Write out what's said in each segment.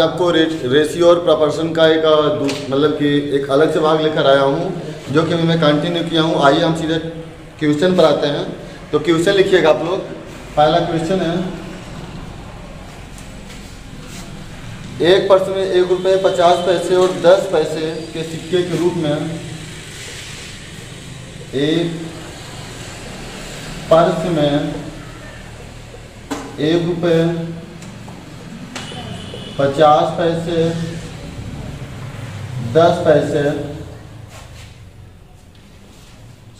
आपको रेशियो और प्रॉपर्शन का एक मतलब कि एक अलग से भाग लेकर आया हूँ, जो कि मैं कंटिन्यू किया हूँ। आइए हम सीधे क्वेश्चन पर आते हैं। तो क्वेश्चन लिखिएगा आप लोग। पहला क्वेश्चन है, 1 में 1 रुपये 50 पैसे और 10 पैसे के सिक्के के रूप में एक पर्स में 1 रुपये 50 पैसे 10 पैसे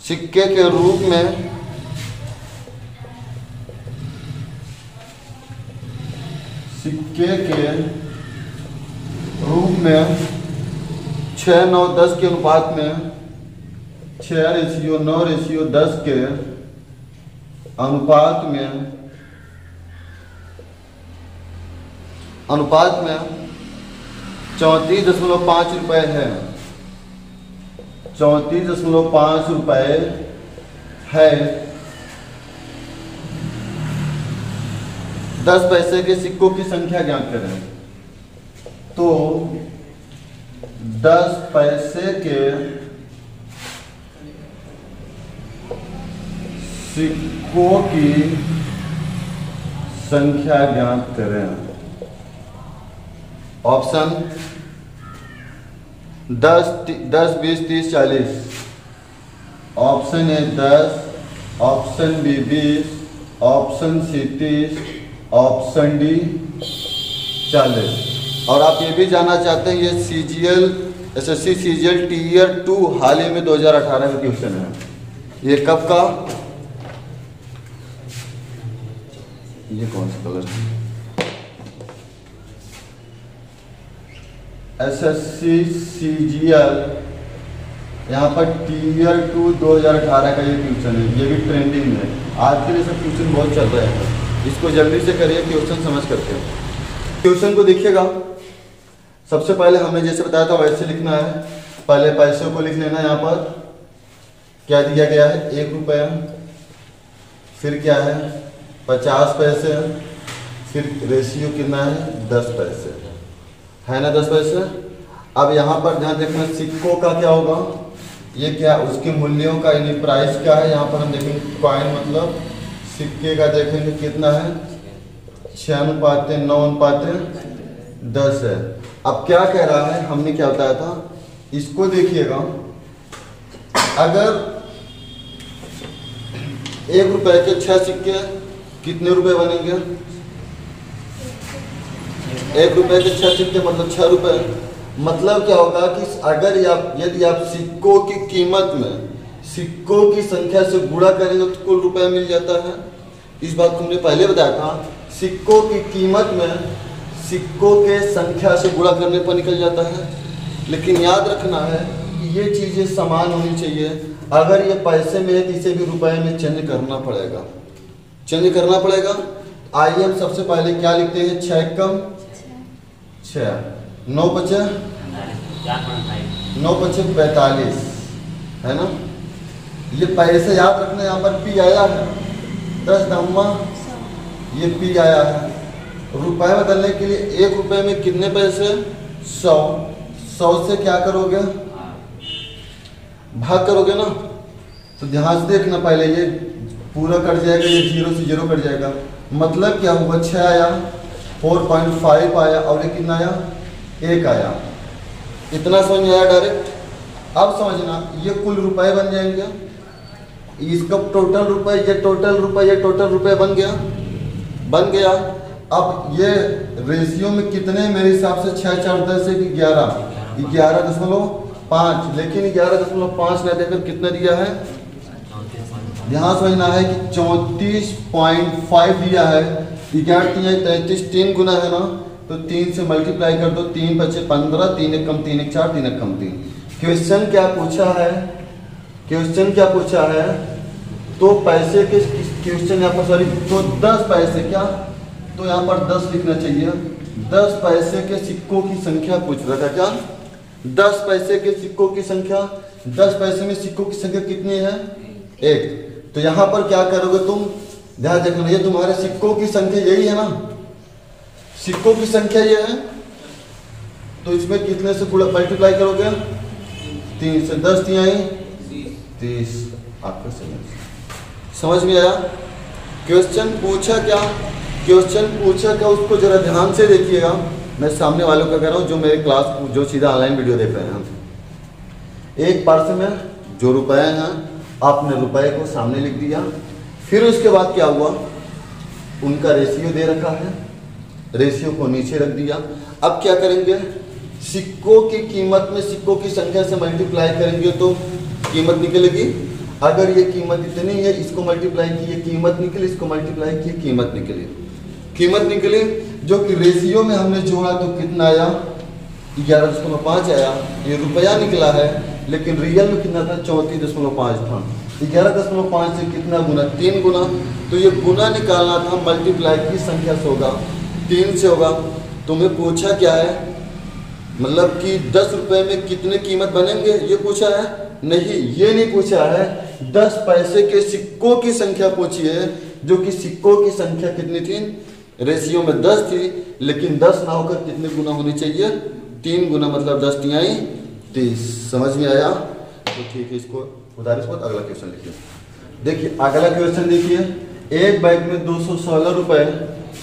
सिक्के के रूप में में 6:9:10 के अनुपात में 6:9:10 के अनुपात में 34.5 रुपये है। 34.5 रुपये है। 10 पैसे के सिक्कों की संख्या ज्ञात करें। तो 10 पैसे के सिक्कों की संख्या ज्ञात करें। Option 10, 20, 30, 40। Option A 10, option B 20, option C 30, option D 40। और आप ये भी जानना चाहते हैं, ये सीजीएल एसएससी सीजीएल टीयर 2 हाल ही में 2018 का क्वेश्चन है। ये कब का, ये कौन सा कलर है? एसएससी सीजीएल यहाँ पर टीयर 2 2018 का ये क्वेश्चन है। ये भी ट्रेंडिंग में आज के लिए सब क्वेश्चन बहुत चल रहे हैं। इसको जल्दी से करिए, क्वेश्चन समझ करके। क्वेश्चन को देखिएगा। सबसे पहले हमने जैसे बताया था वैसे लिखना है। पहले पैसों को लिख लेना। यहाँ पर क्या दिया गया है, 1 रुपया, फिर क्या है 50 पैसे, फिर रेशियो कितना है 10 पैसे है ना, 10 पैसे। अब यहाँ पर ध्यान देखना, सिक्कों का क्या होगा, ये क्या उसके मूल्यों का यानी प्राइस क्या है। यहाँ पर हम देखेंगे कॉइन मतलब सिक्के का, देखेंगे कितना है 6:9:10 है। अब क्या कह रहा है, हमने क्या बताया था, इसको देखिएगा। अगर 1 रुपए के 6 सिक्के कितने रुपए बनेंगे, 1 रुपए के 6 सिक्के मतलब 6 रुपए। मतलब क्या होगा कि अगर यदि आप सिक्कों की कीमत में सिक्कों की संख्या से गुणा करेंगे तो कुल रुपए मिल जाता है। इस बात को हमने पहले बताया था। सिक्कों की कीमत में सिक्कों के संख्या से गुणा करने पर निकल जाता है। लेकिन याद रखना है कि ये चीज़ें समान होनी चाहिए। अगर ये पैसे में है तो इसे भी रुपए में चेंज करना पड़ेगा। आइए हम सबसे पहले क्या लिखते हैं, 6 कम 6, 9 बचे 45 है ना। ये पैसे याद रखना, यहाँ पर पी आया है 10 धम्मा, ये पी आया है। रुपए बदलने के लिए 1 रुपए में कितने पैसे, 100 से क्या करोगे, भाग करोगे ना। तो ध्यान से देखना, पहले ये पूरा कट जाएगा, ये 0 से 0 कट जाएगा। मतलब क्या हुआ, 6 आया, 4.5 आया और ये कितना आया 1 आया। इतना समझ में आया डायरेक्ट। अब समझना, ये कुल रुपए बन जाएंगे। इसका टोटल रुपए, ये टोटल रुपए बन गया। अब ये रेशियो में कितने, मेरे हिसाब से 6 4 10 से 11.5, लेकिन 11.5 न देकर कितना दिया है, ध्यान समझना है कि 34.5 दिया है। 33 3 गुना है ना, तो 3 से मल्टीप्लाई कर दो, 3 बचे 15, 3 एक कम 3 एक 4, 3 एक कम 3। क्वेश्चन क्या पूछा है, तो पैसे के क्वेश्चन यहाँ पर सॉरी, तो 10 पैसे क्या, तो यहाँ पर 10 लिखना चाहिए। 10 पैसे के सिक्कों की संख्या पूछ रहा था क्या, 10 पैसे के सिक्कों की संख्या। 10 पैसे में सिक्कों की संख्या कितनी है, 1। तो यहाँ पर क्या करोगे तुम, ध्यान देखना, ये तुम्हारे सिक्कों की संख्या यही है ना, सिक्कों की संख्या ये है। तो इसमें कितने से मल्टीप्लाई करोगे? 3 से। 10 तिहाई 30। आपका समझ में आया? क्वेश्चन पूछा क्या? क्वेश्चन पूछा क्या उसको जरा ध्यान से देखिएगा। मैं सामने वालों का कह रहा हूँ जो मेरे क्लास जो सीधा ऑनलाइन वीडियो देख रहे हैं। एक पर्स में जो रुपए हैं आपने रुपए को सामने लिख दिया, फिर उसके बाद क्या हुआ? उनका रेशियो दे रखा है, रेशियो को नीचे रख दिया। अब क्या करेंगे? सिक्कों की कीमत में सिक्कों की संख्या से मल्टीप्लाई करेंगे तो कीमत निकलेगी। अगर ये कीमत इतनी है, इसको मल्टीप्लाई किए कीमत निकली, इसको मल्टीप्लाई किए कीमत निकली। कीमत निकली जो कि रेशियो में हमने जोड़ा तो कितना आया? 11.5 आया। ये रुपया निकला है, लेकिन रियल में कितना था? 34.5 था। 11.5 से कितना गुना? 3 गुना। तो ये गुना निकालना था, मल्टीप्लाई की संख्या से होगा, 3 से होगा। तुम्हें पूछा क्या है? मतलब कि 10 रुपए में कितने कीमत बनेंगे ये पूछा है? नहीं, ये नहीं पूछा है। 10 पैसे के सिक्कों की संख्या पूछी है, जो कि सिक्कों की संख्या कितनी थी? रेशियो में 10 थी, लेकिन 10 ना होकर कितने गुना होनी चाहिए? 3 गुना, मतलब 10 तिहाई 30। समझ में आया? तो ठीक है, इसको उदाहरण पर अगला क्वेश्चन लिखिए। देखिए अगला क्वेश्चन देखिए। एक बैग में 216 रुपए,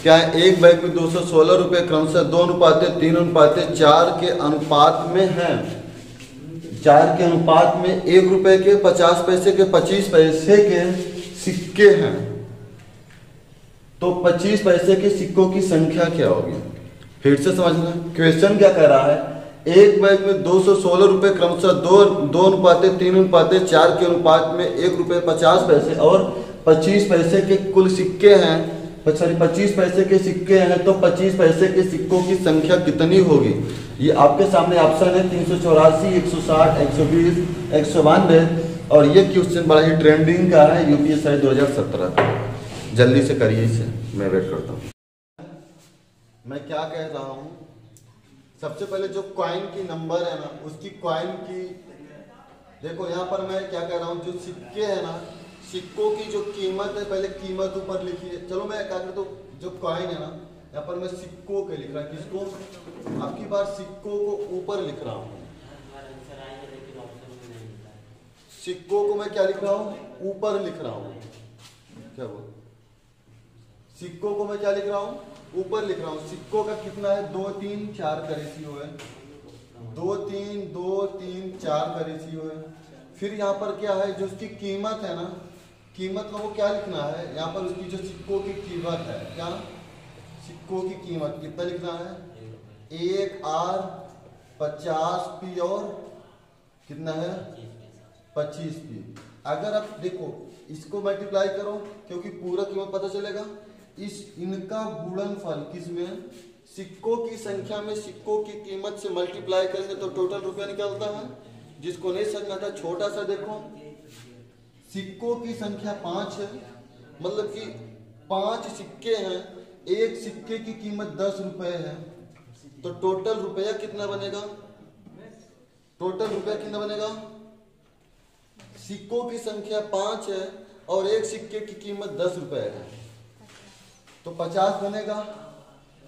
क्या है? एक बैग में 216 रुपए क्रमशः 2:3:4 के अनुपात में है। 4 के अनुपात में 1 रुपए के 50 पैसे के 25 पैसे के सिक्के हैं। तो 25 पैसे के सिक्कों की संख्या क्या होगी? फिर से समझना, क्वेश्चन क्या कह रहा है? एक बैग में 216 रुपए क्रमशः 2:3:4 के अनुपात में 1 रुपए 50 पैसे और 25 पैसे के कुल सिक्के हैं। 25 पैसे के सिक्के हैं, तो 25 पैसे के सिक्कों की संख्या कितनी होगी? ये आपके सामने ऑप्शन है 384, 160, 120, 192। और ये क्वेश्चन बड़ा ही ट्रेंडिंग का है, यूपीएससी 2017। जल्दी से करिए इसे, मैं वेट करता हूँ। मैं क्या कह रहा हूँ? सबसे पहले जो कॉइन की नंबर है ना, उसकी कॉइन की देखो। यहाँ पर मैं क्या कह रहा हूँ? जो सिक्के है ना, सिक्कों की जो कीमत है, पहले कीमत ऊपर लिखिए। चलो मैं क्या करता हूँ, जो कॉइन है ना, यहाँ पर मैं सिक्कों के लिख रहा हूँ। किसको? आपकी बार सिक्कों को ऊपर लिख रहा हूँ। सिक्कों को मैं क्या लिख रहा हूँ? ऊपर लिख रहा हूँ। क्या बोल? सिक्कों को मैं क्या लिख रहा हूँ? ऊपर लिख रहा हूँ। सिक्कों का कितना है? 2, 3, 4 का रेशियो है। 2, 3, 2, 3, 4 का रेशियो है। फिर यहाँ पर क्या है? जो उसकी कीमत है ना, कीमत को क्या लिखना है? यहाँ पर उसकी जो सिक्कों की कीमत है, क्या? सिक्कों की कीमत कितना लिखना है? 1 R 50 P और कितना है? 25 P। अगर आप देखो इसको मल्टीप्लाई करो, क्योंकि पूरा कीमत पता चलेगा। इनका गुणनफल किसमें? सिक्कों की संख्या में सिक्कों की कीमत से मल्टीप्लाई करेंगे तो टोटल रुपया निकलता है। जिसको नहीं समझना था, छोटा सा देखो, सिक्कों की संख्या 5 है, मतलब कि 5 सिक्के हैं, एक सिक्के की कीमत 10 रुपए है, तो टोटल रुपया कितना बनेगा? टोटल रुपया कितना बनेगा? सिक्कों की संख्या 5 है और एक सिक्के की कीमत 10 रुपए है, तो 50 बनेगा।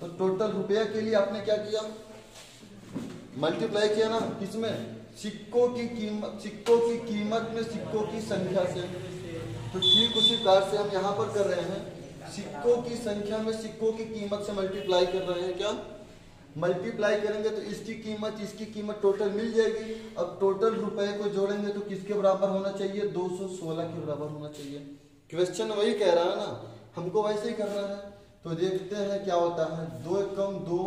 तो टोटल रुपया के लिए आपने क्या किया? मल्टीप्लाई किया ना, किसमें? सिक्कों की कीमत में सिक्कों की संख्या से। तो ठीक उसी प्रकार से हम यहाँ पर कर रहे हैं, सिक्कों की संख्या में सिक्कों की कीमत से मल्टीप्लाई कर रहे हैं। क्या मल्टीप्लाई करेंगे तो इसकी कीमत टोटल मिल जाएगी। अब टोटल रुपए को जोड़ेंगे तो किसके बराबर होना चाहिए? 216 के बराबर होना चाहिए। क्वेश्चन वही कह रहा है ना, हमको वैसे ही करना है। तो देखते हैं क्या होता है। 2 एकम 2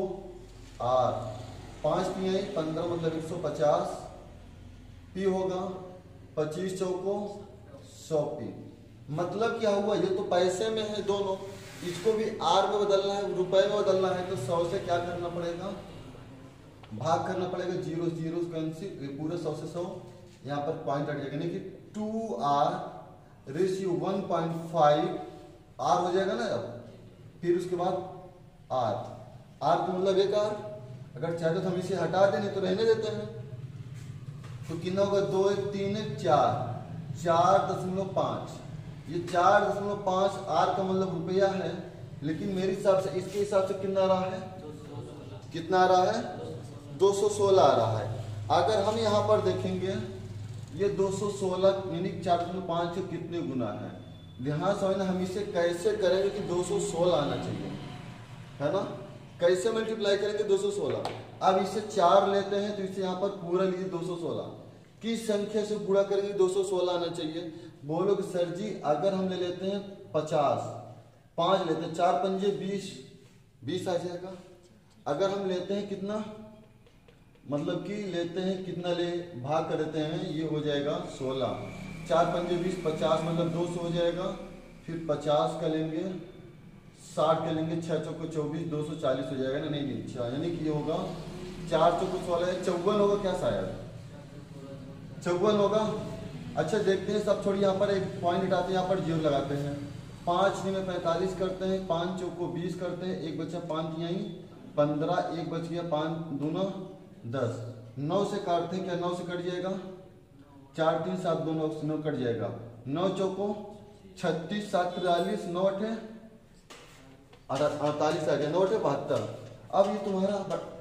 R, 5 तिहाई 15, मतलब 150 P होगा, 25 चौको 100 P। मतलब क्या हुआ? ये तो पैसे में है दोनों, इसको भी R में बदलना है, रुपए में बदलना है, तो 100 से क्या करना पड़ेगा? भाग करना पड़ेगा। 0 0 कैंसिल, पूरे 100 से 100 यहाँ पर पॉइंट हट जाएगा, यानी कि 2R रेशियो 1.5 R हो जाएगा ना। अब फिर उसके बाद R का मतलब 1 R। अगर चाहे तो हम इसे हटा दें, नहीं तो रहने देते हैं। तो कितना होगा? 2 1 3 4, 4.5। ये 4.5 R का मतलब रुपया है, लेकिन मेरे हिसाब से इसके हिसाब से कितना आ रहा है? कितना आ रहा है? 216 आ रहा है। अगर हम यहाँ पर देखेंगे ये 216 यानी 4.5 कितने गुना है, ध्यान समझना। हम इसे कैसे करेंगे कि 216 आना चाहिए, है ना। कैसे मल्टीप्लाई करेंगे 216। अब इसे 4 लेते हैं तो इसे यहाँ पर पूरा लीजिए 216। किस संख्या से गुणा करेंगे 216 आना चाहिए। बोलोगे सर जी अगर हम ले लेते हैं 50, 5 लेते हैं, 4 पंजे 20 आ जाएगा। अगर हम लेते हैं कितना, मतलब कि लेते हैं कितना, ले भाग कर देते हैं, ये हो जाएगा 16, 4 पंजे 20, 50 मतलब 200 हो जाएगा। फिर 50 का लेंगे, 60 का लेंगे, 6 चौको 24, 240 हो जाएगा ना। नहीं अच्छा, यानी कि ये होगा 4 चौको 16, 54 होगा क्या, शायद 54 होगा। अच्छा देखते हैं, सब छोड़ी, यहाँ पर एक पॉइंट हटाते हैं, यहाँ पर 0 लगाते हैं। 5 में 45 करते हैं, 5 चौको 20 करते हैं, एक बचा 5 यहीं 15, एक बच गया 5 दूना 10, 9 से काटते हैं, क्या 9 से कट जाएगा, 4 3 7 2 9 कट जाएगा, 9 चौको 36, 7 43, 9 8 48 आ गया, 9 8 72। अब ये तुम्हारा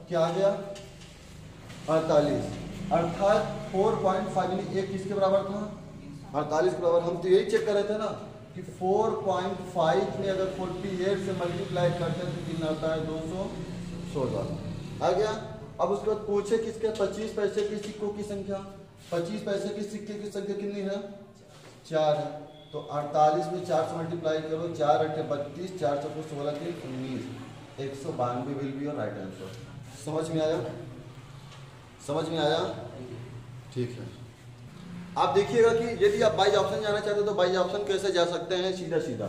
क्या आ गया 48, अर्थात 4.5 यानी एक किसके बराबर था, 48 के बराबर। हम तो यही चेक कर रहे थे ना कि 4.5 में अगर 48 से मल्टीप्लाई करते हैं तो कितना आता है 216 आ गया। अब उसके बाद पूछे किसके 25 पैसे के सिक्कों की संख्या, 25 पैसे के सिक्के की संख्या कितनी है 4 है। तो 48 में 4 से मल्टीप्लाई करो, 4 8 32, 4 चौको 16 के 19, 192 will be your right answer. समझ में आया, समझ में आया, ठीक है। आप देखिएगा कि यदि आप बाई ऑप्शन जाना चाहते हो तो बाई ऑप्शन कैसे जा सकते हैं, सीधा सीधा।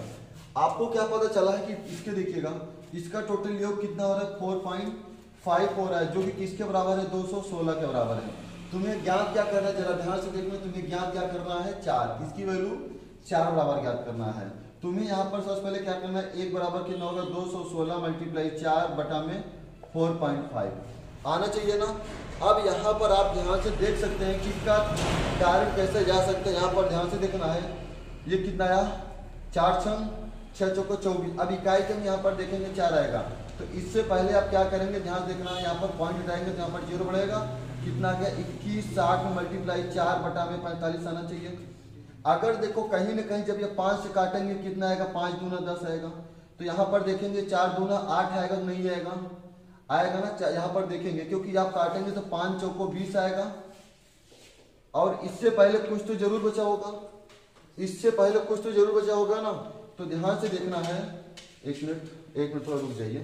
आपको क्या पता चला है कि इसके देखिएगा इसका टोटल योग कितना हो रहा है 4.5 हो रहा है, जो कि किसके बराबर है 216 के बराबर है। तुम्हें ज्ञात क्या करना है, जरा ध्यान से देखना, तुम्हें ज्ञात क्या करना है 4, इसकी वैल्यू 4 बराबर ज्ञात करना है। तुम्हें यहाँ पर सबसे पहले क्या करना है, 1 बराबर कितना होगा 216 मल्टीप्लाई 4 बटा में 4.5 आना चाहिए ना। अब यहाँ पर आप ध्यान से देख सकते हैं कि इसका कारण कैसे जा सकते हैं। यहाँ पर ध्यान से देखना है, ये कितना आया 4 6 चौको 24। अब इकाई के हम यहाँ पर देखेंगे 4 आएगा, तो इससे पहले आप क्या करेंगे ध्यान देखना है, यहाँ पर पॉइंट हटाएंगे तो यहाँ पर 0 बढ़ेगा, कितना आ गया 21, 60 में मल्टीप्लाई 4 बटा में 45 आना चाहिए। अगर देखो कहीं ना कहीं जब ये 5 से काटेंगे कितना आएगा 5 दूना 10 आएगा, तो यहाँ पर देखेंगे 4 दूना 8 आएगा, तो नहीं आएगा, आएगा ना। यहाँ पर देखेंगे क्योंकि आप काटेंगे तो 5 चौको 20 आएगा, और इससे पहले कुछ तो जरूर बचा होगा, इससे पहले कुछ तो जरूर बचा होगा ना। तो ध्यान से देखना है, एक मिनट थोड़ा रुक जाइए।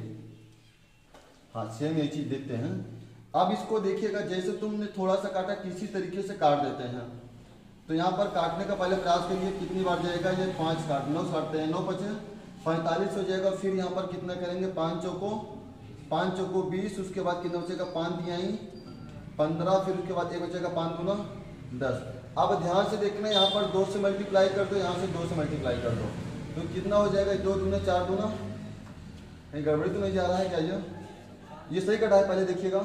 हाँ सेम ये चीज देखते हैं। अब इसको देखिएगा, जैसे तुमने थोड़ा सा काटा किसी तरीके से काट देते हैं, तो यहाँ पर काटने का पहले प्रयास करिए कितनी बार जाएगा, ये 5 काट 9 काटते हैं, 9 5 45 हो जाएगा। फिर यहाँ पर कितना करेंगे 5 चौको 20, उसके बाद कितना बचेगा 5 दिया 15, फिर उसके बाद एक बचेगा 5 दूना 10। अब ध्यान से देखना, यहाँ पर 2 से मल्टीप्लाई कर दो, यहाँ से 2 से मल्टीप्लाई कर दो, तो कितना हो जाएगा 2 दूना 4 दूना, कहीं गड़बड़ी तो नहीं जा रहा है क्या, ये सही कटा है, पहले देखिएगा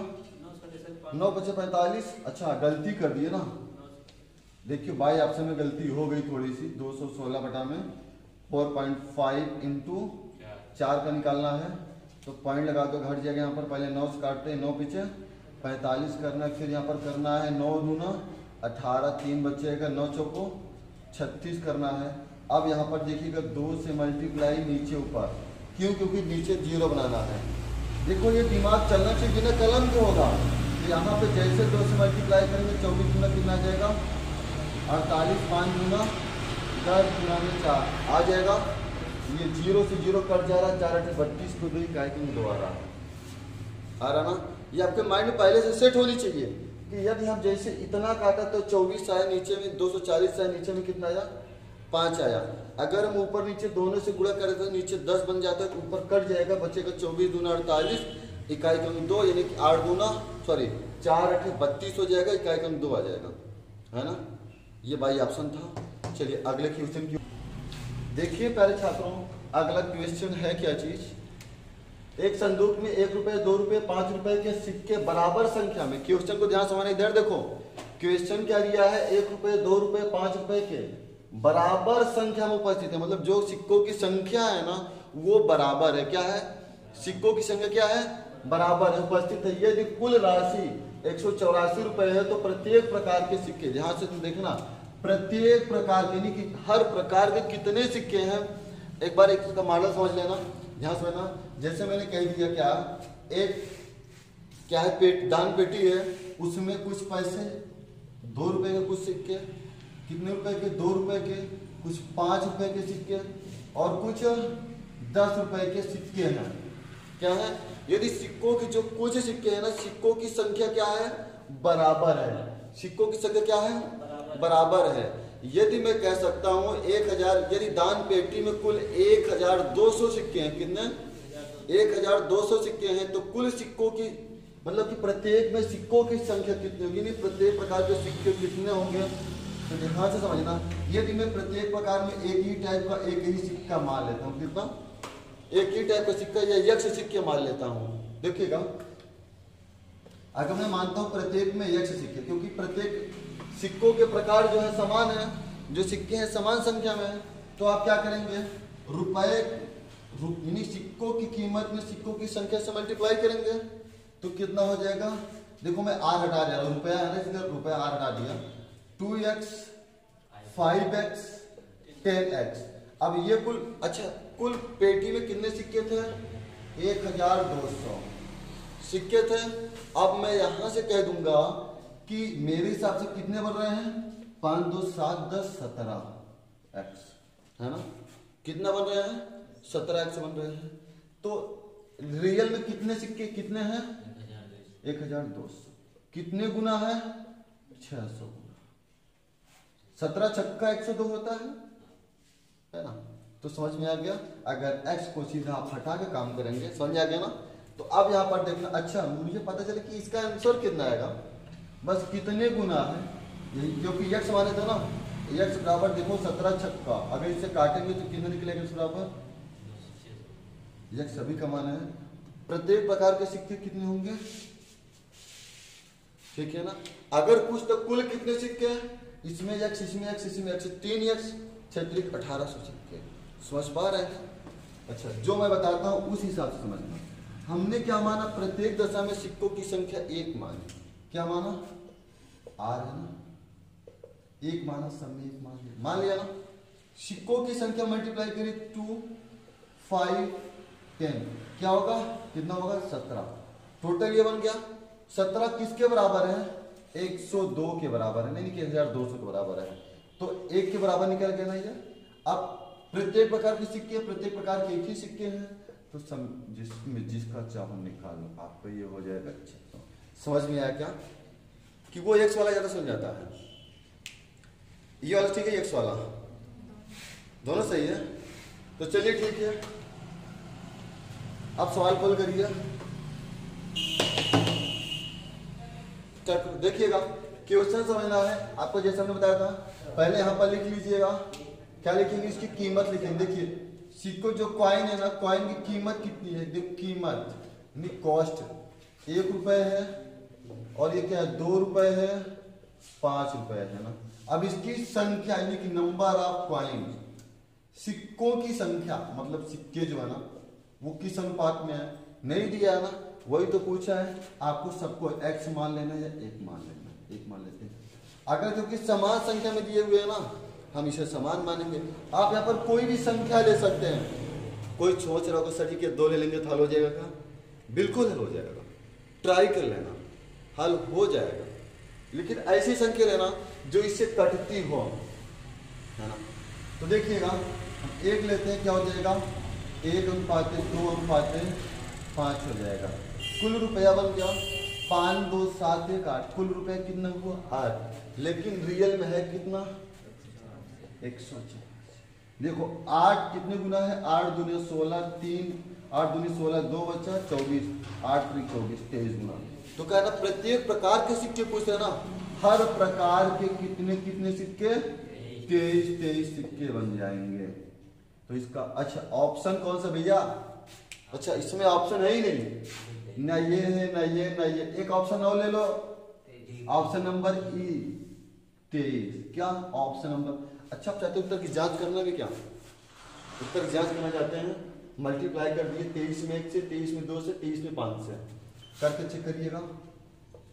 9 5 45। अच्छा गलती कर दिए ना, देखिए बाई ऑप्शन में गलती हो गई थोड़ी सी, 216 बटा में 4.5 इंटू 4 का निकालना है, तो पॉइंट लगा दो, घट जाएगा। यहाँ पर पहले 9 से काटते हैं, 9 पीछे 45 करना है, फिर यहाँ पर करना है 9 दूना 18, 3 बचेगा, 9 चौको 36 करना है। अब यहाँ पर देखिएगा 2 से मल्टीप्लाई नीचे ऊपर, क्यों, क्योंकि नीचे 0 बनाना है। देखो ये दिमाग चलना चाहिए, बिना कलम के होगा। तो यहाँ पे जैसे 2 से मल्टीप्लाई करेंगे 24 दूना कितना आ जाएगा 48, 5 दूना 10 गुना में 4 आ जाएगा। ये 0 से 0 कट जा रहा है, 4 8 32 को 2 इकाई के दो आ रहा ना। ये आपके माइंड में पहले से सेट होनी चाहिए कि यदि हम जैसे इतना काटा तो 24 आया, नीचे में 240 आया, नीचे में कितना आया 5 आया। अगर हम ऊपर नीचे दोनों से गुणा करें तो नीचे 10 बन जाता है, ऊपर कट जाएगा, बचेगा 24 दूना 48, इकाई क्रम 2, यानी कि 4 8 32 हो जाएगा, इकाई क्रम 2 आ जाएगा, है ना। ये बाई ऑप्शन था। चलिए अगले क्वेश्चन की देखिए। प्यारे छात्रों, अगला क्वेश्चन है क्या चीज, एक संदूक में 1 रुपए 2 रुपए 5 रुपए के सिक्के बराबर संख्या में, क्वेश्चन को ध्यान से इधर देखो, क्वेश्चन क्या दिया है 1 रुपए 2 रुपए 5 रुपए के बराबर संख्या में उपस्थित है, मतलब जो सिक्कों की संख्या है ना वो बराबर है, क्या है, सिक्कों की संख्या क्या है बराबर है, उपस्थित है। यदि कुल राशि 184 रुपए है तो प्रत्येक प्रकार के सिक्के, ध्यान से तुम देखना, प्रत्येक प्रकार के, यानी कि हर प्रकार के कितने सिक्के हैं, एक बार इसका मॉडल समझ लेना, ध्यान से लेना। जैसे मैंने कह दिया क्या, एक क्या है दान पेटी है, उसमें कुछ पैसे 2 रुपए के, कुछ सिक्के कितने रुपए के, 2 रुपए के, कुछ 5 रुपए के सिक्के और कुछ 10 रुपए के सिक्के हैं। क्या है, यदि सिक्कों की जो कुछ सिक्के हैं ना, सिक्कों की संख्या क्या है, बराबर है। सिक्कों की संख्या क्या है, बराबर है। यदि मैं कह सकता हूं 1000, यदि दान पेटी में कुल 1200 सिक्के हैं, कितने, 1200 सिक्के हैं, तो कुल सिक्कों की मतलब कि प्रत्येक में सिक्कों की संख्या कितनी होगी, नहीं प्रत्येक प्रकार के सिक्के कितने होंगे, तो ध्यान से समझना। यदि मैं प्रत्येक प्रकार में एक ही टाइप का एक ही सिक्का मान लेता हूँ, कितना, एक ही टाइप का सिक्का या यक्ष सिक्के मान लेता हूँ, देखिएगा, अगर मैं मानता हूँ प्रत्येक में यक्ष सिक्के, क्योंकि प्रत्येक सिक्कों के प्रकार जो है समान है, जो सिक्के हैं समान संख्या में है, तो आप क्या करेंगे, रुपए यानी सिक्कों की कीमत में सिक्कों की संख्या से मल्टीप्लाई करेंगे, तो कितना हो जाएगा, देखो मैं आर हटा दिया, रुपया है ना, इसलिए रुपया आर हटा दिया, 2x 5x 10x। अब ये कुल, अच्छा कुल पेटी में कितने सिक्के थे, 1200 सिक्के थे। अब मैं यहां से कह दूंगा कि मेरे हिसाब से कितने बन रहे हैं, 5 2 7 10 17x, है ना, कितना बन रहे हैं, 17x बन रहे हैं। तो रियल में कितने सिक्के कितने हैं, 1200, कितने गुना है, 600 गुना, 17 छक्का 102 होता है ना। तो समझ में आ गया, अगर x को सीधा आप हटा के काम करेंगे, समझ आ गया ना। तो अब यहाँ पर देखना, अच्छा मुझे पता चले कि इसका आंसर कितना आएगा, बस कितने गुना है, क्योंकि यक्ष माने थे ना, यक्ष बराबर देखो 17 छक्का, अगर इसे काटेंगे तो कितने निकलेगा इस बराबर, यक्ष सभी का मान है। प्रत्येक प्रकार के सिक्के कितने होंगे, ठीक है ना। अगर कुछ तो कुल कितने सिक्के हैं, इसमें यक्ष, इसमें यक्ष, इसमें यक्ष, 3 यक्ष 6 1800 सिक्के, समझ पा रहे हैं। अच्छा जो मैं बताता हूं उस हिसाब से समझना। हमने क्या माना, प्रत्येक दशा में सिक्कों की संख्या 1 मानी, क्या माना, आर है ना, 1 माना, सब में 1 मान लिया ना। सिक्कों की संख्या मल्टीप्लाई करी 2 5 10, क्या होगा, कितना होगा, 17। टोटल ये बन गया 17, किसके बराबर है, 102 के बराबर है, नहीं कि 1200 के बराबर है, तो 1 के बराबर निकल गया ना ये। अब प्रत्येक प्रकार के सिक्के, प्रत्येक प्रकार के एक ही सिक्के हैं, तो जिसमें जिसका चाहो निकाल लो, आपको ये हो जाएगा। अच्छा समझ में आया क्या, कि वो एक्स वाला ज्यादा समझ जाता है, ये वाला ठीक है, एक्स वाला, दोनों सही है। तो चलिए ठीक है, अब सवाल कॉल करिए, देखिएगा क्वेश्चन समझना है आपको, जैसा हमने बताया था। पहले यहाँ पर लिख लीजिएगा, क्या लिखेंगे, इसकी कीमत लिखेंगे। देखिए सिक्को जो कॉइन है ना, कॉइन की कीमत कितनी है, देखो कीमत यानी कॉस्ट 1 रुपए है, और ये क्या है, 2 रुपए है, 5 रुपए है ना। अब इसकी संख्या यानी कि नंबर ऑफ कॉइन, सिक्कों की संख्या मतलब सिक्के जो है ना वो किस अनुपात में है, नहीं दिया है ना, वही तो पूछा है आपको। सबको x मान लेना या 1 मान लेना, 1 मान लेते हैं। अगर क्योंकि समान संख्या में दिए हुए है ना, हम इसे समान मानेंगे। आप यहाँ पर कोई भी संख्या ले सकते हैं। कोई सोच रहा होगा सर जी के 2 ले लेंगे तो हल हो जाएगा क्या, बिल्कुल हल हो जाएगा, ट्राई कर लेना, हल हो जाएगा। लेकिन ऐसी संख्या लेना जो इससे कटती हो, है ना। तो देखिएगा हम 1 लेते हैं, क्या हो जाएगा, 1 अनुपात 2 अनुपात 5 हो जाएगा। कुल रुपया बन गया 5 2 7 1 8, कुल रुपया कितना हुआ 8, लेकिन रियल में है कितना 140। देखो 8 कितने गुना है, 8 दूनी 16, 3 8 दूनी 16, 2 बचा 24, 8 3 24, 23 गुना। तो कहना प्रत्येक प्रकार के सिक्के पूछ रहे ना, हर प्रकार के कितने कितने सिक्के, 23 सिक्के बन जाएंगे। तो इसका अच्छा ऑप्शन कौन सा भैया, अच्छा इसमें ऑप्शन है ही नहीं, ना ये है ना ये ना ये, एक ऑप्शन और ले लो, ऑप्शन नंबर ई 23। क्या ऑप्शन नंबर, अच्छा आप चाहते हो उत्तर की जांच करना भी, क्या उत्तर की जांच करना चाहते हैं मल्टीप्लाई कर दिए 23 में 1 से, 23 में 2 से, 23 में 5 से, करके चेक करिएगा।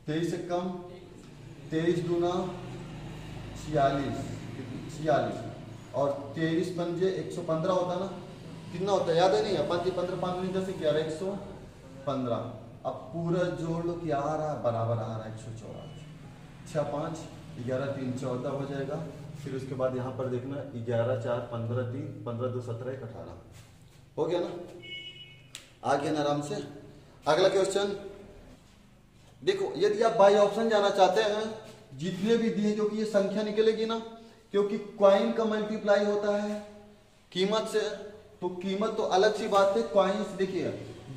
23 से कम, 23 दूना 46 और 23 पंजे 115 होता ना, कितना होता है याद है नहीं? 5 15 5 10 11 115। अब पूरा जोड़ लो, क्या आ रहा है? बराबर आ रहा है 184। 6 5 11 3 14 हो जाएगा। फिर उसके बाद यहाँ पर देखना 11 4 15 3 15 2 17 1 18 हो गया ना? आ गया ना आराम से। अगला क्वेश्चन देखो, यदि आप बाई ऑप्शन जाना चाहते हैं, जितने भी दिए क्योंकि ये संख्या निकलेगी ना, क्योंकि क्वाइन का मल्टीप्लाई होता है कीमत से, तो कीमत तो अलग सी बात है। क्वाइन से देखिए,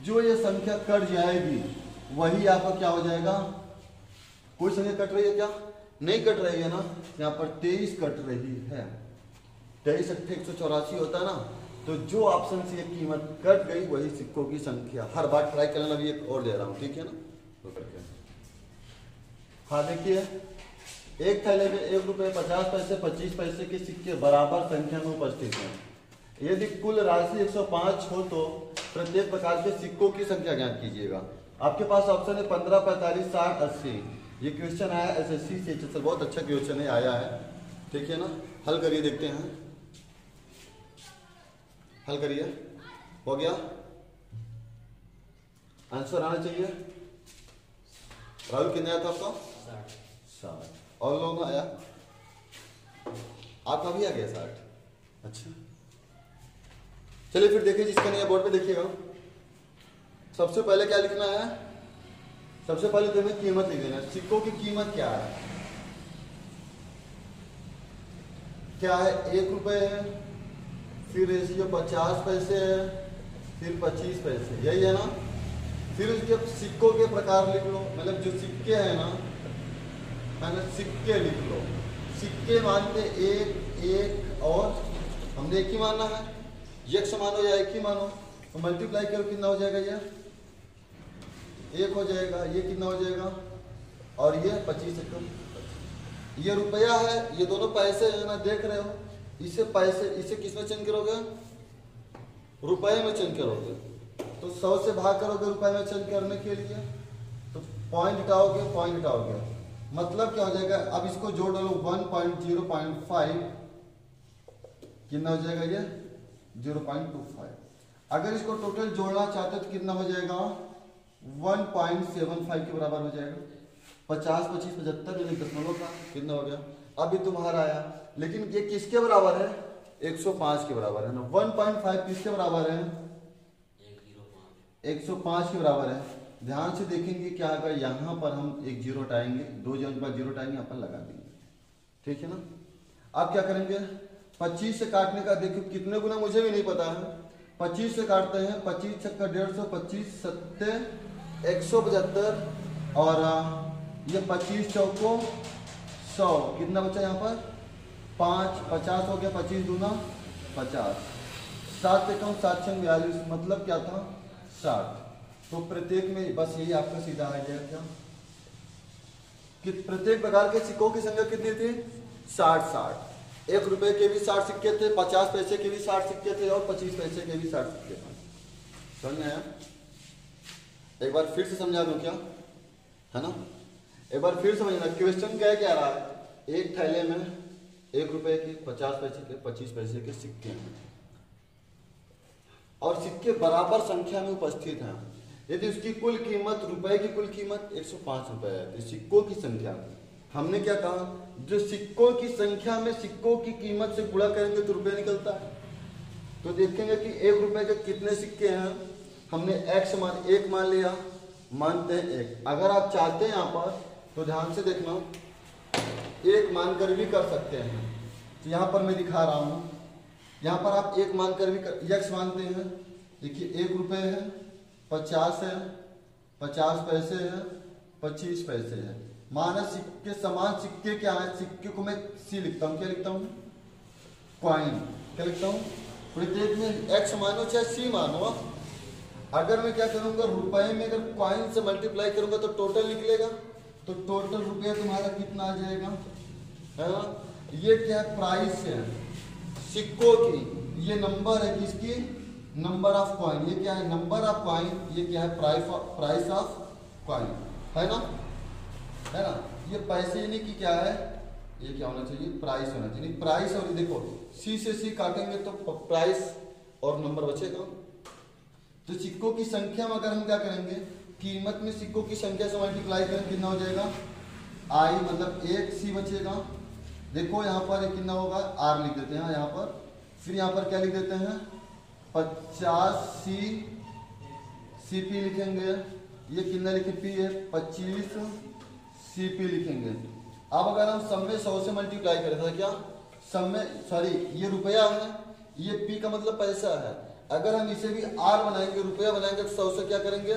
जो ये संख्या कट जाएगी वही आपका क्या हो जाएगा? कोई संख्या कट रही है क्या? नहीं कट रही है ना। यहाँ पर 23 कट रही है, 23 अट्ठे 184 होता है ना। तो जो ऑप्शन से ये कीमत कट गई वही सिक्कों की संख्या। हर बार ट्राई करना, अभी एक और दे रहा हूँ, ठीक है ना? तो करके हाँ देखिए, एक थैले में 1 रुपये 50 पैसे 25 पैसे के सिक्के बराबर संख्या में उपस्थित हैं। यदि कुल राशि 105 हो तो प्रत्येक प्रकार के सिक्कों की संख्या ज्ञात कीजिएगा। आपके पास ऑप्शन है 15 45 60 80। ये क्वेश्चन आया SSC से, सर बहुत अच्छा क्वेश्चन है, आया है, ठीक है ना? हल करिए, देखते हैं, हल करिए। हो गया? आंसर आना चाहिए। राहुल कितने आया था आपका? 60। और लोगों का आया? आपका भी आ गया 60। अच्छा, चलिए फिर देखिए, जिसका नहीं है बोर्ड पे देखिएगा। सबसे पहले क्या लिखना है? सबसे पहले तो हमें कीमत लिख देना है। सिक्कों की कीमत क्या है? क्या है? 1 रुपये है, फिर रेशियो 50 पैसे है, फिर 25 पैसे, यही है ना? फिर उसके सिक्कों के प्रकार लिख लो, मतलब जो सिक्के हैं ना, सिक्के लिख लो। सिक्के मानते एक और हमने एक ही मानना है, एक मानो या एक ही मानो, तो मल्टीप्लाई करो, कितना हो जाएगा? ये 1 हो जाएगा, ये कितना हो जाएगा? और ये 25 से कम। ये रुपया है, ये दोनों पैसे है ना, देख रहे हो? इसे पैसे, इसे किस में चेंज करोगे? रुपए में चेंज करोगे। तो 100 से भाग करोगे रुपए में चेंज करने के लिए, तो पॉइंट हटाओगे, मतलब क्या हो जाएगा? अब इसको जोड़ लो, 1.0.5 कितना हो जाएगा? ये 0.25। अगर इसको टोटल जोड़ना चाहते हो तो कितना हो जाएगा? 1.75 के बराबर हो जाएगा। 50 25 75 यानी दशमलव का कितना हो गया? अभी तुम्हारा आया, लेकिन ये किसके बराबर है? 105 के बराबर है ना। 1.5 किसके बराबर है? 105 के बराबर है। ध्यान से देखेंगे क्या होगा, यहाँ पर हम एक जीरो हटाएंगे, 2 जगह पर जीरो हटाएंगे, यहाँ पर लगा देंगे, ठीक है ना? अब क्या करेंगे? 25 से काटने का देखो कितने गुना मुझे भी नहीं पता है। 25 से काटते हैं, 25 छक्का 150, 25 सत्ते 175 और ये 25 चौको 100, कितना बचा यहाँ पर? 5 50 हो गया, 25 दूना 50, 7 एकम 7 छंग 42, मतलब क्या था? 60। तो प्रत्येक में बस यही आपका सीधा आ गया क्या कि प्रत्येक प्रकार के सिक्कों की संख्या कितनी थी? 60। 1 रुपए के भी 60 सिक्के थे, 50 पैसे के भी 60 सिक्के थे और 25 पैसे के भी 60 सिक्के थे। समझ में आया? एक बार फिर से समझा दूं क्या, है ना? एक बार फिर समझना, क्वेश्चन क्या रहा है? एक थैले में 1 रुपए के, 50 पैसे के, 25 पैसे के सिक्के हैं और सिक्के बराबर संख्या में उपस्थित हैं। यदि उसकी कुल कीमत, रुपए की कुल कीमत 105 रुपए है, तो सिक्कों की संख्या हमने क्या कहा? जो सिक्कों की संख्या में सिक्कों की कीमत से गुणा करेंगे तो रुपये निकलता है। तो देखेंगे कि 1 रुपए के कितने सिक्के हैं। हमने x मान 1 मान लिया, मानते हैं 1। अगर आप चाहते हैं यहाँ पर तो ध्यान से देखना, 1 मानकर भी कर सकते हैं। तो यहाँ पर मैं दिखा रहा हूँ, यहाँ पर आप 1 मानकर भी x मानते हैं। देखिए 1 रुपये है, 50 है, 50 पैसे है, 25 पैसे है। माना सिक्के समान सिक्के क्या है? सिक्के को मैं सी लिखता हूँ, क्या लिखता हूँ? क्वाइन। क्या लिखता हूँ? प्रत्येक में x मानो चाहे c मानो। अगर मैं क्या करूंगा, रुपए में अगर क्वाइन से मल्टीप्लाई करूंगा तो टोटल निकलेगा। तो टोटल रुपया तुम्हारा कितना आ जाएगा, है ना? ये क्या है? प्राइस है सिक्कों की, ये नंबर है किसकी? नंबर ऑफ कॉइन, ये क्या है नंबर ऑफ कॉइन, ये क्या है प्राइस ऑफ कॉइन, है ना, है ना। ये पैसे यानी कि क्या है, ये क्या होना चाहिए, प्राइस होना चाहिए। प्राइस और देखो सी से सी काटेंगे तो प्राइस और नंबर बचेगा। तो सिक्कों की संख्या में अगर हम क्या करेंगे, कीमत में सिक्कों की संख्या से मल्टीप्लाई करें कितना हो जाएगा, आई मतलब 1 सी बचेगा। देखो यहाँ पर कितना होगा, आर लिख देते हैं यहाँ पर, फिर यहाँ पर क्या लिख देते हैं 50 सी पी लिखेंगे, ये कितना लिखे पी है 25 सी पी लिखेंगे। अब अगर हम सब में 100 से मल्टीप्लाई करें था क्या, सब में सॉरी ये रुपया है, ये पी का मतलब पैसा है, अगर हम इसे भी आर बनाएंगे रुपया बनाएंगे तो 100 से क्या करेंगे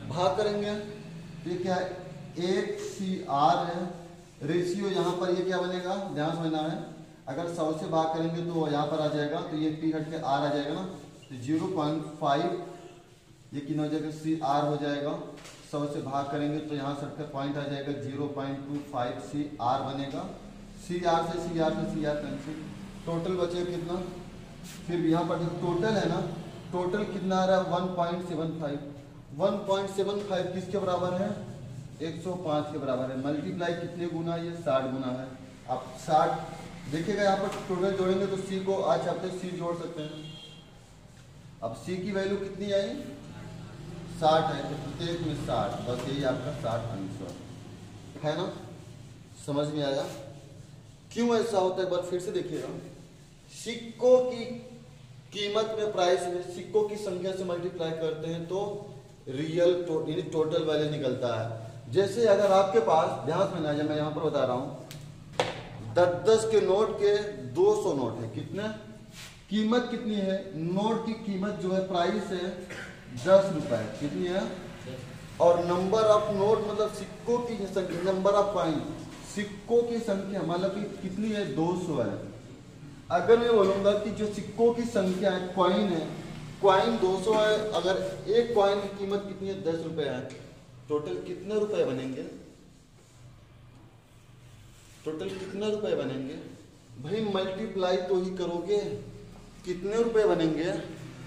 भाग करेंगे, तो ये क्या है 1 सी आर है। रेशियो यहाँ पर ये क्या बनेगा, ध्यान समझना है, अगर 100 से भाग करेंगे तो यहाँ पर आ जाएगा, तो ये पी हट के आर आ जाएगा ना, तो 0.5 ये कितना हो जाएगा सी आर हो जाएगा। 100 से भाग करेंगे तो यहाँ सट का पॉइंट आ जाएगा 0.25 सी आर बनेगा। सी आर से सी आर कैंसिल, टोटल बचेगा कितना, फिर यहाँ पर जो टोटल है ना, टोटल कितना आ रहा है 1.75, 1.75 किसके बराबर है 105 के बराबर है। मल्टीप्लाई कितने गुना, ये 60 गुना है। आप 60 देखिएगा यहाँ पर टोटल जोड़ेंगे तो सी को आज चाहते सी जोड़ सकते हैं। अब सी की वैल्यू कितनी आई 60 है, तो प्रत्येक में 60, बस यही आपका 60 आंसर है ना। समझ में आया क्यों ऐसा होता है, एक बार फिर से देखिएगा। सिक्कों की कीमत में प्राइस में सिक्कों की संख्या से मल्टीप्लाई करते हैं तो रियल यानी टोटल वैल्यू निकलता है। जैसे अगर आपके पास, ध्यान में ना जाए मैं यहाँ पर बता रहा हूँ, 10-10 के नोट के 200 नोट है, कितने कीमत कितनी है, नोट की कीमत जो है प्राइस है 10 रुपए, कितनी है, और नंबर ऑफ नोट मतलब सिक्कों की संख्या, नंबर ऑफ कॉइन सिक्कों की संख्या मतलब कि कितनी है 200 है। अगर मैं बोलूंगा कि जो सिक्कों की संख्या है कॉइन है, कॉइन 200 है, अगर एक कॉइन की कीमत कितनी है 10 रुपए है, टोटल कितने रुपए बनेंगे, टोटल कितने रुपए बनेंगे भाई, मल्टीप्लाई तो ही करोगे, कितने रुपए बनेंगे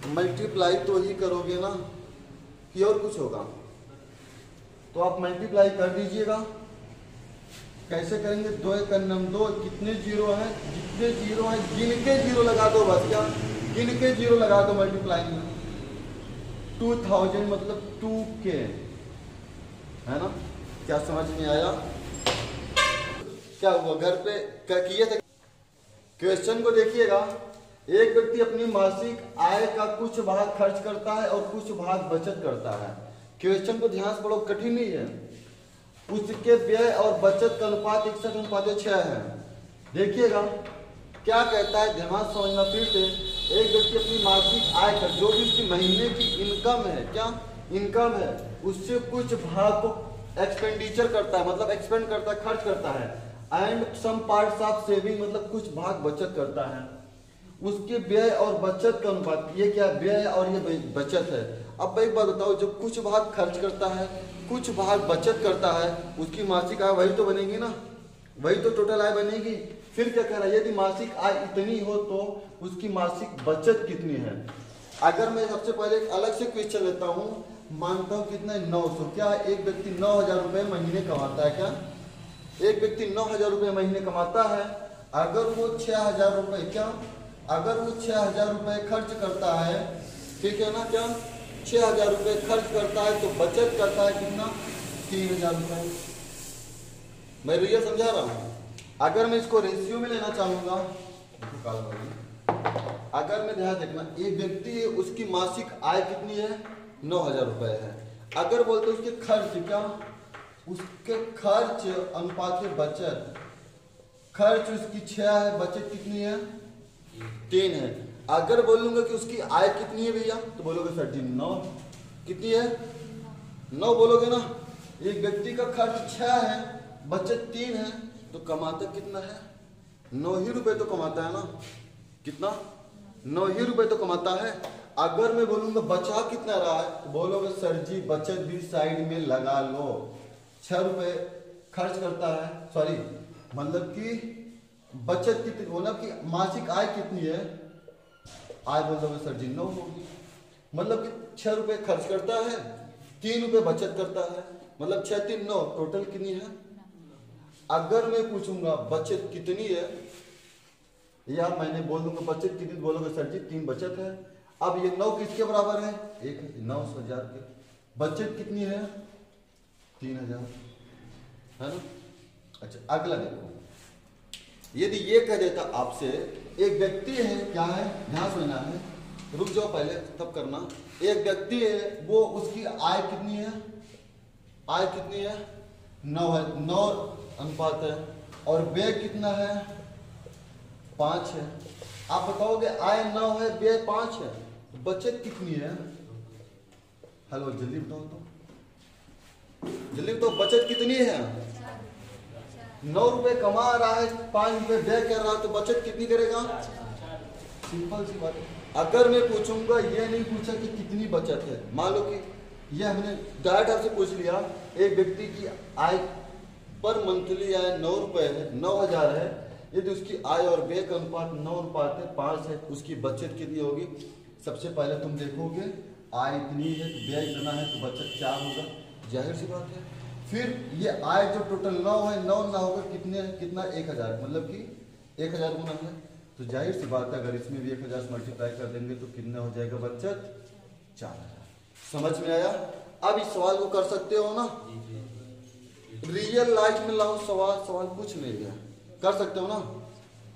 मल्टीप्लाई तो ही करोगे ना, कि और कुछ होगा। तो आप मल्टीप्लाई कर दीजिएगा, कैसे करेंगे, 2 एक 2, कितने जीरो है, जितने जीरो है गिन के जीरो लगा दो, बस क्या गिन के जीरो लगा दो मल्टीप्लाई में। 2000 मतलब 2K है ना, क्या समझ में आया, क्या हुआ घर पे क्या किए थे। क्वेश्चन को देखिएगा, एक व्यक्ति अपनी मासिक आय का कुछ भाग खर्च करता है और कुछ भाग बचत करता है। क्वेश्चन को ध्यान से पढ़ो, कठिन नहीं है। उसके व्यय और बचत का अनुपात 61:6 है। देखिएगा क्या कहता है, ध्यान समझना फिर से। एक व्यक्ति अपनी मासिक आय का जो भी उसकी महीने की इनकम है, क्या इनकम है, उससे कुछ भाग को एक्सपेंडिचर करता है, मतलब एक्सपेंड करता है, खर्च करता है, and some parts of saving मतलब कुछ भाग बचत करता है। उसके व्यय और बचत का अनुपात, ये क्या व्यय और ये बचत है। अब एक बात बताओ, जो कुछ भाग खर्च करता है कुछ भाग बचत करता है, उसकी मासिक आय वही तो बनेगी ना, वही तो टोटल आय बनेगी। फिर क्या कह रहा है, यदि मासिक आय इतनी हो तो उसकी मासिक बचत कितनी है। अगर मैं सबसे पहले एक अलग से क्वेश्चन लेता हूँ, मानता हूँ कितना 900, क्या एक व्यक्ति 9,000 रुपये महीने कमाता है, क्या एक व्यक्ति 9,000 रुपये महीने कमाता है। अगर वो 6,000 रुपये, क्या अगर वो 6,000 रुपये खर्च करता है, ठीक है ना, क्या 6,000 रुपये खर्च करता है तो बचत करता है कितना 3,000 रुपये। मैं रियल समझा रहा हूँ। अगर मैं इसको रेशियो में लेना चाहूँगा, अगर मैं ध्यान देखना, एक व्यक्ति है उसकी मासिक आय कितनी है 9,000 रुपये है। अगर बोलते उसके खर्च, क्या उसके खर्च अनुपात बचत, खर्च उसकी 6 है, बचत कितनी है 3 है। अगर बोलूंगा कि उसकी आय कितनी है भैया, तो बोलोगे सर जी 9, कितनी है 9 बोलोगे ना। एक व्यक्ति का खर्च 6 है, बचत 3 है, तो कमाता कितना है 9 ही रुपए तो कमाता है ना, कितना 9 ही रुपए तो कमाता है। अगर मैं बोलूंगा बचा कितना रहा है, तो बोलोगे सर जी बचत भी साइड में लगा लो, 6 रुपए खर्च करता है, सॉरी मतलब कि बचत कितनी, मतलब कि मासिक आय कितनी है, आय बोल दोगे सर जी 9 होगी, मतलब कि 6 रुपए खर्च करता है, 3 रुपए बचत करता है, मतलब 6 3 9, टोटल कितनी है। अगर मैं पूछूंगा बचत कितनी है, या मैंने बोल दूंगा बचत कितनी, बोलोगे सर जी 3 बचत है। अब ये 9 किसके बराबर है, 9,000 के। बचत कितनी है, 3,000 है ना। अच्छा अगला देखो, यदि ये कह देता आपसे, एक व्यक्ति है, क्या है ध्यान सुनना है, रुक जाओ पहले तब करना। एक व्यक्ति है, वो उसकी आय कितनी है, आय कितनी है 9 है, 9 अनुपात है, और व्यय कितना है 5 है। आप बताओगे आय 9 है व्यय 5 है, बचत कितनी है, हेलो जल्दी बताओ तो, जल्दी बताओ बचत कितनी है। 9 रुपए कमा रहा है, 5 रुपए व्यय कर रहा है, तो बचत कितनी करेगा, सिंपल सी बात है। अगर मैं पूछूंगा, ये नहीं पूछा कि कितनी बचत है, मान लो कि ये हमने डायरेक्ट आपसे पूछ लिया, एक व्यक्ति की आय पर मंथली आय 9 रुपए है, 9,000 है, यदि उसकी आय और व्यय का अनुपात 9 अनुपात है 5 है, उसकी बचत कितनी होगी। सबसे पहले तुम देखोगे आय इतनी है, व्यय इतना है, तो बचत 4 होगा, जाहिर सी बात है। फिर ये आय जो टोटल 9 है, 9 ना होगा कितने, कितना 1,000, मतलब कि 1,000 गुना है, तो जाहिर सी बात है अगर इसमें भी 1,000 से मल्टीप्लाई कर देंगे तो कितना हो जाएगा बचत, 4,000। समझ में आया। अब इस सवाल को कर सकते हो ना, रियल लाइफ में लाओ सवाल, सवाल कुछ नहीं है, कर सकते हो ना,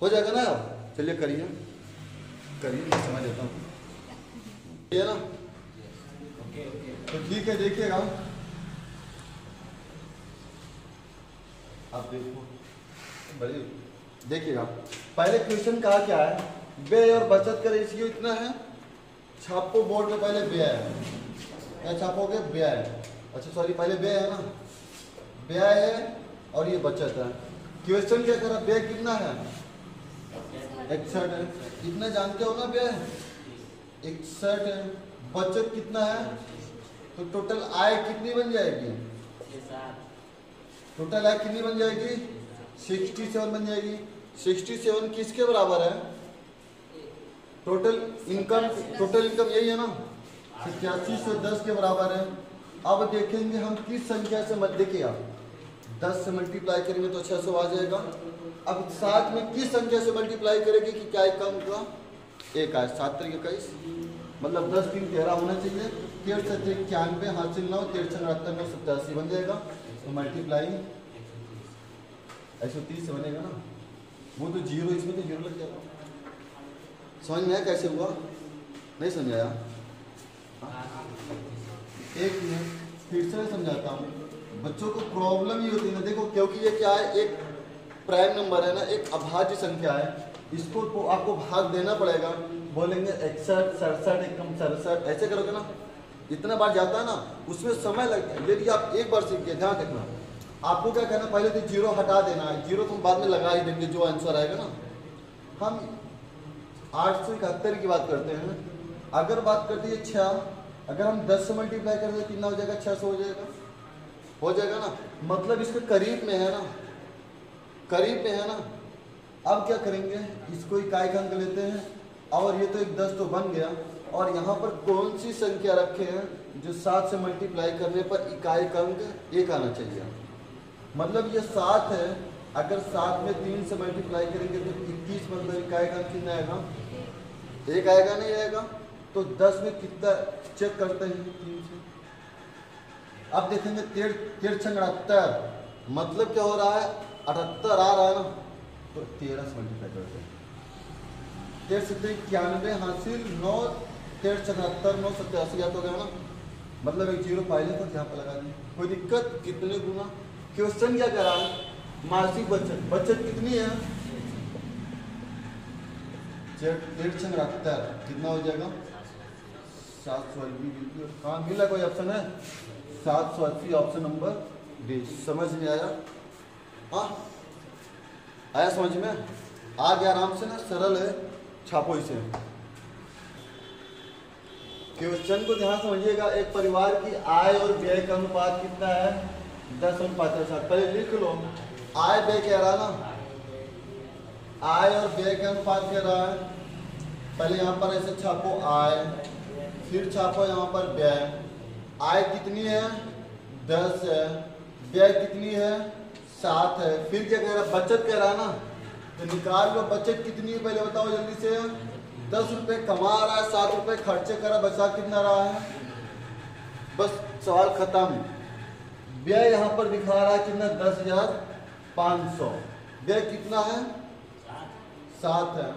हो जाएगा ना। अब चलिए करिए करिए, मैं समझ लेता हूँ, ये ना तो ठीक है। देखिएगा आप देखो बड़ी, देखिएगा पहले क्वेश्चन कहा क्या है, व्यय और बचत का रेशियो इतना है, छापो बोर्ड में पहले व्यय है, क्या छापोगे व्यय, अच्छा सॉरी पहले व्यय है ना, व्यय है और ये बचत है। क्वेश्चन क्या करा, व्यय कितना है 61 है, कितना जानते हो ना व्यय 61 है, बचत कितना है, तो टोटल आय कितनी बन जाएगी, टोटल आय कितनी बन जाएगी 67 बन जाएगी। 67 किसके बराबर है, टोटल इनकम, टोटल इनकम यही है ना 8710 के बराबर है। अब देखेंगे हम किस संख्या से मत, देखिएगा 10 से मल्टीप्लाई करेंगे तो 600 आ जाएगा। अब 7 में किस संख्या से मल्टीप्लाई करेंगे कि क्या एक अंक का, एक आए 7 3 21, मतलब 10 3 13 होना चाहिए, 13 7 91 हासिल 9, 13 74 9 87 बन जाएगा। तो मल्टीप्लाई 130 से बनेगा ना, वो तो जीरो, इसमें तो जीरो लग जाएगा। समझ में आया कैसे हुआ, नहीं समझ आया, एक मिनट फिर से समझाता हूँ। बच्चों को प्रॉब्लम ही होती है ना, देखो क्योंकि ये क्या है, एक प्राइम नंबर है ना, एक अभाज्य संख्या है, इसको तो आपको भाग देना पड़ेगा। बोलेंगे 61 67 एक कम 67, ऐसे करोगे ना, इतना बार जाता है ना, उसमें समय लगता है। यदि आप एक बार सीख गए, ध्यान रखना, आपको क्या करना, पहले तो जीरो हटा देना है, जीरो तुम बाद में लगा ही देंगे, जो आंसर आएगा ना। हम 871 की बात करते हैं, अगर बात करते हैं 6, अगर हम 10 से मल्टीप्लाई कर दें कितना हो जाएगा, 600 हो जाएगा, हो जाएगा ना, मतलब इसके करीब में है ना, करीब में है ना। अब क्या करेंगे, इसको इकाई का अंक लेते हैं, और ये तो एक 10 तो बन गया, और यहाँ पर कौन सी संख्या रखे हैं जो 7 से मल्टीप्लाई करने पर इकाई का अंक 1 आना चाहिए, मतलब ये 7 है, अगर 7 में 3 से मल्टीप्लाई करेंगे तो 21, मतलब इकाई का अंक कितना आएगा, 1 आएगा, नहीं आएगा। तो 10 में कितना चेक करते हैं 3 से। अब देखेंगे 13 78, मतलब क्या हो रहा है 78 आ रहा है ना, तो 13 से मल्टीप्लाई करते हैं, 13 से 91 हासिल 9, 13 77 9 87 याद हो गया ना, मतलब एक जीरो पहले तो यहाँ पर लगा दिए, कोई दिक्कत, कितने गुना। क्वेश्चन क्या करा है, मासिक बचत, बचत कितनी है 13 78, कितना हो जाएगा 780। हाँ मिला, कोई ऑप्शन है 780, ऑप्शन नंबर डी। समझ में आया, हाँ आया समझ में, आ गया आराम से ना, सरल है, छापो इसे। क्वेश्चन को ध्यान समझिएगा, एक परिवार की आय और व्यय का अनुपात कितना है 10 अनुपात 7। पहले लिख लो, आय व्यय कह रहा ना, आय और व्यय का अनुपात कह रहा है, पहले यहाँ पर ऐसे छापो आय, फिर छापो यहाँ पर व्यय। आय कितनी है 10 है, व्यय कितनी है 7 है। फिर क्या कह रहा है बचत कह रहा है ना, तो निकाल लो बचत कितनी है पहले बताओ जल्दी से। 10 रुपये कमा रहा है, 7 रुपये खर्चे कर रहा है, बचा कितना रहा है, बस सवाल खत्म। व्यय यहाँ पर दिखा रहा है कितना 10,500, व्यय कितना है 7 है।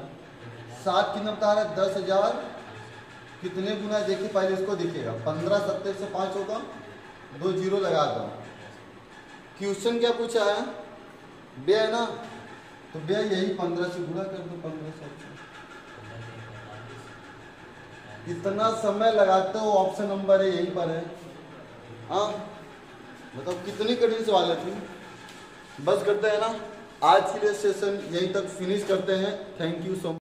7 कितना बता रहा है 10,000 कितने गुना देखिए पहले इसको दिखेगा 15 70 से 5 होगा, 2 जीरो लगा दो। क्वेश्चन क्या पूछा है व्यय ना, तो व्यय यही 15 से गुणा कर दो 15 से। कितना समय लगाते हो ऑप्शन नंबर है यहीं पर है। हाँ बताओ कितनी कठिन सवाल है थी। बस करते हैं ना, आज के लिए सेशन यहीं तक फिनिश करते हैं। Thank you so much.